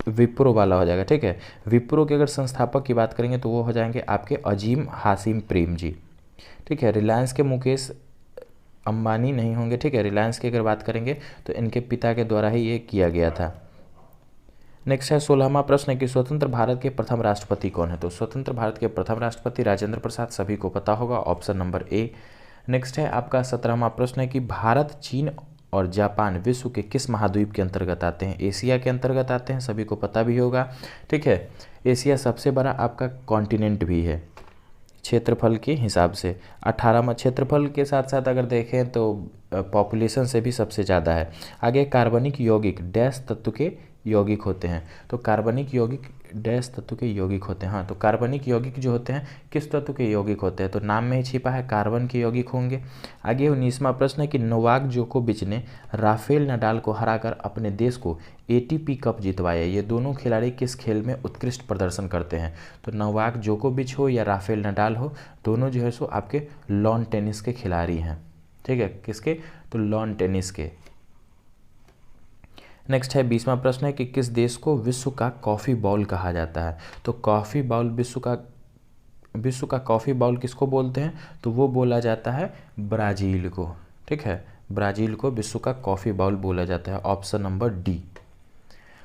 विप्रो वाला हो जाएगा, ठीक है। विप्रो के अगर संस्थापक की बात करेंगे तो वो हो जाएंगे आपके अजीम हाशिम प्रेम जी, ठीक है। रिलायंस के मुकेश अंबानी नहीं होंगे, ठीक है। रिलायंस की अगर बात करेंगे तो इनके पिता के द्वारा ही ये किया गया था। नेक्स्ट है 16वां प्रश्न है कि स्वतंत्र भारत के प्रथम राष्ट्रपति कौन है। तो स्वतंत्र भारत के प्रथम राष्ट्रपति राजेंद्र प्रसाद, सभी को पता होगा। Option number A. नेक्स्ट है आपका 17वां प्रश्न है कि भारत, चीन और जापान विश्व के किस महाद्वीप के अंतर्गत आते हैं? एशिया के अंतर्गत आते हैं, सभी को पता भी होगा। ठीक है, एशिया सबसे बड़ा आपका कॉन्टिनेंट भी है क्षेत्रफल के हिसाब से। 18वां क्षेत्रफल के साथ साथ अगर देखें तो पॉपुलेशन से भी सबसे ज़्यादा है। आगे कार्बनिक यौगिक डैश तत्व के यौगिक होते हैं। तो कार्बनिक यौगिक डैश तत्व के यौगिक होते हैं। हाँ, तो कार्बनिक यौगिक जो होते हैं किस तत्व के यौगिक होते हैं? तो नाम में ही छिपा है, कार्बन के यौगिक होंगे। आगे 19वां प्रश्न है कि नोवाक जोकोविच ने राफेल नडाल को हराकर अपने देश को एटीपी कप जितवाया। ये दोनों खिलाड़ी किस खेल में उत्कृष्ट प्रदर्शन करते हैं? तो नोवाक जोकोविच हो या राफेल नडाल हो, दोनों जो है सो आपके लॉन टेनिस के खिलाड़ी हैं। ठीक है, किसके? तो लॉन टेनिस के। नेक्स्ट है 20वां प्रश्न है कि किस देश को विश्व का कॉफ़ी बाउल कहा जाता है? तो कॉफ़ी बाउल विश्व का कॉफ़ी बाउल किसको बोलते हैं? तो वो बोला जाता है ब्राज़ील को। ठीक है, ब्राज़ील को विश्व का कॉफ़ी बाउल बोला जाता है, ऑप्शन नंबर डी।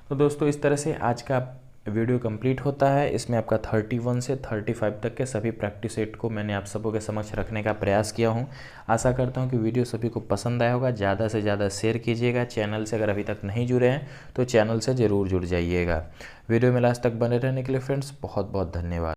तो दोस्तों इस तरह से आज का वीडियो कंप्लीट होता है। इसमें आपका 31 से 35 तक के सभी प्रैक्टिस सेट को मैंने आप सबों के समक्ष रखने का प्रयास किया हूं। आशा करता हूं कि वीडियो सभी को पसंद आया होगा। ज़्यादा से ज़्यादा शेयर कीजिएगा। चैनल से अगर अभी तक नहीं जुड़े हैं तो चैनल से ज़रूर जुड़ जाइएगा। वीडियो में लास्ट तक बने रहने के लिए फ्रेंड्स बहुत बहुत धन्यवाद।